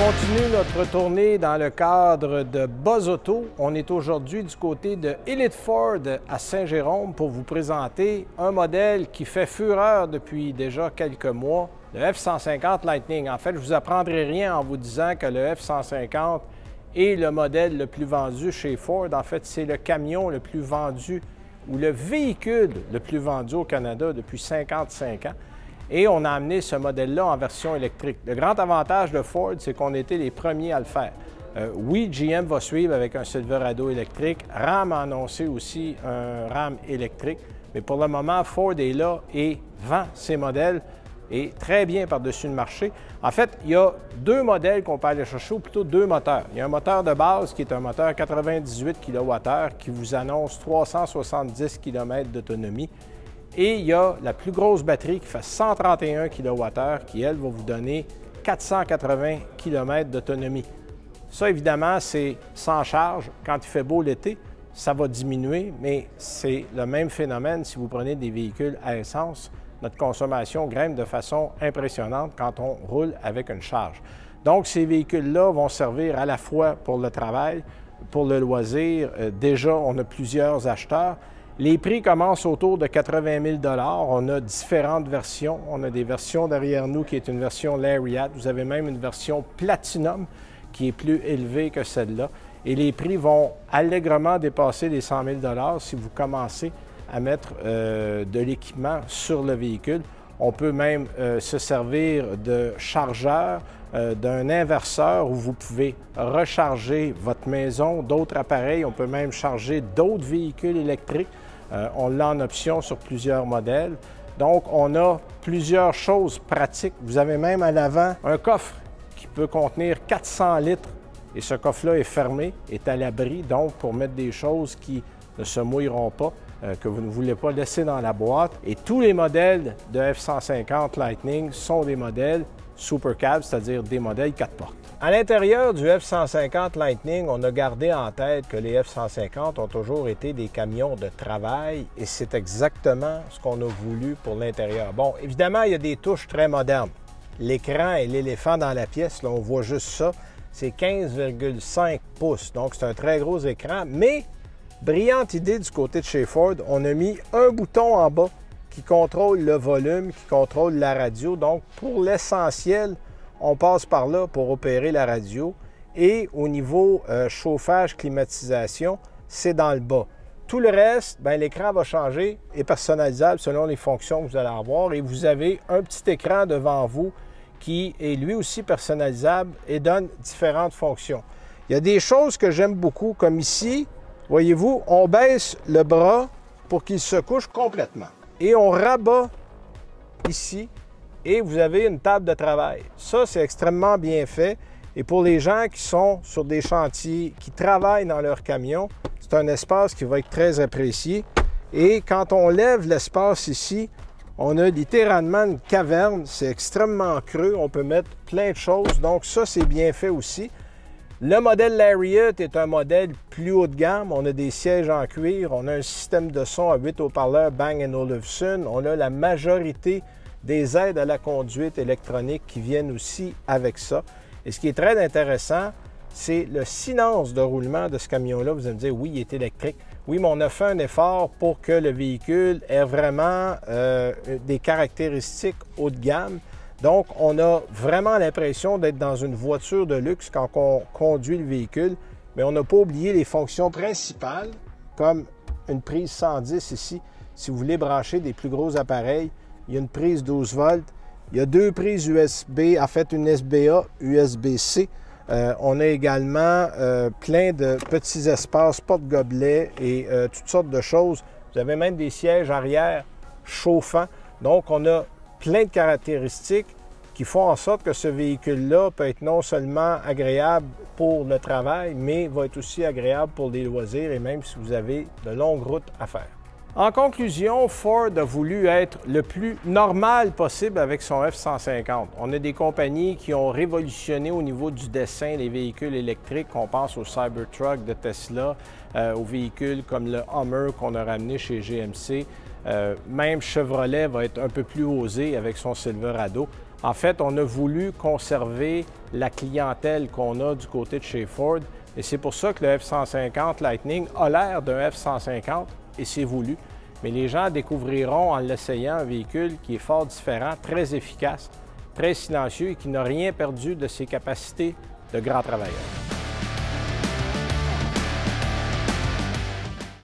continue notre tournée dans le cadre de Buzz Auto. On est aujourd'hui du côté de Elite Ford à Saint-Jérôme pour vous présenter un modèle qui fait fureur depuis déjà quelques mois, le F-150 Lightning. En fait, je ne vous apprendrai rien en vous disant que le F-150 est le modèle le plus vendu chez Ford. En fait, c'est le camion le plus vendu ou le véhicule le plus vendu au Canada depuis 55 ans. Et on a amené ce modèle-là en version électrique. Le grand avantage de Ford, c'est qu'on était les premiers à le faire. Oui, GM va suivre avec un Silverado électrique. Ram a annoncé aussi un Ram électrique. Mais pour le moment, Ford est là et vend ses modèles et très bien par-dessus le marché. En fait, il y a 2 modèles qu'on peut aller chercher, ou plutôt 2 moteurs. Il y a un moteur de base qui est un moteur 98 kWh qui vous annonce 370 km d'autonomie. Et il y a la plus grosse batterie qui fait 131 kWh qui, elle, va vous donner 480 km d'autonomie. Ça, évidemment, c'est sans charge. Quand il fait beau l'été, ça va diminuer, mais c'est le même phénomène si vous prenez des véhicules à essence. Notre consommation grimpe de façon impressionnante quand on roule avec une charge. Donc, ces véhicules-là vont servir à la fois pour le travail, pour le loisir. Déjà, on a plusieurs acheteurs. Les prix commencent autour de 80 000 $. On a différentes versions. On a des versions derrière nous qui est une version Lariat. Vous avez même une version Platinum qui est plus élevée que celle-là. Et les prix vont allègrement dépasser les 100 000 $ si vous commencez à mettre de l'équipement sur le véhicule. On peut même se servir de chargeurs, d'un inverseur où vous pouvez recharger votre maison, d'autres appareils. On peut même charger d'autres véhicules électriques. On l'a en option sur plusieurs modèles. Donc, on a plusieurs choses pratiques. Vous avez même à l'avant un coffre qui peut contenir 400 litres et ce coffre-là est fermé, est à l'abri, donc pour mettre des choses qui ne se mouilleront pas, que vous ne voulez pas laisser dans la boîte. Et tous les modèles de F-150 Lightning sont des modèles Super Cab, c'est-à-dire des modèles 4 portes. À l'intérieur du F-150 Lightning, on a gardé en tête que les F-150 ont toujours été des camions de travail et c'est exactement ce qu'on a voulu pour l'intérieur. Bon, évidemment, il y a des touches très modernes. L'écran et l'éléphant dans la pièce, là, on voit juste ça, c'est 15,5 pouces, donc c'est un très gros écran, mais brillante idée du côté de chez Ford, on a mis un bouton en bas qui contrôle le volume, qui contrôle la radio. Donc, pour l'essentiel, on passe par là pour opérer la radio. Et au niveau chauffage, climatisation, c'est dans le bas. Tout le reste, l'écran va changer et personnalisable selon les fonctions que vous allez avoir. Et vous avez un petit écran devant vous qui est lui aussi personnalisable et donne différentes fonctions. Il y a des choses que j'aime beaucoup, comme ici, voyez-vous, on baisse le bras pour qu'il se couche complètement. Et on rabat ici et vous avez une table de travail. Ça, c'est extrêmement bien fait. Et pour les gens qui sont sur des chantiers, qui travaillent dans leur camion, c'est un espace qui va être très apprécié. Et quand on lève l'espace ici, on a littéralement une caverne. C'est extrêmement creux. On peut mettre plein de choses. Donc ça, c'est bien fait aussi. Le modèle Lariat est un modèle plus haut de gamme. On a des sièges en cuir, on a un système de son à 8 haut-parleurs Bang & Olufsen. On a la majorité des aides à la conduite électronique qui viennent aussi avec ça. Et ce qui est très intéressant, c'est le silence de roulement de ce camion-là. Vous allez me dire, oui, il est électrique. Oui, mais on a fait un effort pour que le véhicule ait vraiment des caractéristiques haut de gamme. Donc, on a vraiment l'impression d'être dans une voiture de luxe quand on conduit le véhicule, mais on n'a pas oublié les fonctions principales, comme une prise 110 ici. Si vous voulez brancher des plus gros appareils, il y a une prise 12 volts, il y a 2 prises USB, en fait une SBA, USB-C. On a également plein de petits espaces, porte-gobelets et toutes sortes de choses. Vous avez même des sièges arrière chauffants. Donc, on a plein de caractéristiques qui font en sorte que ce véhicule-là peut être non seulement agréable pour le travail, mais va être aussi agréable pour les loisirs et même si vous avez de longues routes à faire. En conclusion, Ford a voulu être le plus normal possible avec son F-150. On a des compagnies qui ont révolutionné au niveau du dessin les véhicules électriques. On pense au Cybertruck de Tesla, aux véhicules comme le Hummer qu'on a ramené chez GMC. Même Chevrolet va être un peu plus osé avec son Silverado. En fait, on a voulu conserver la clientèle qu'on a du côté de chez Ford et c'est pour ça que le F-150 Lightning a l'air d'un F-150 et c'est voulu. Mais les gens découvriront en l'essayant un véhicule qui est fort différent, très efficace, très silencieux et qui n'a rien perdu de ses capacités de grand travailleur.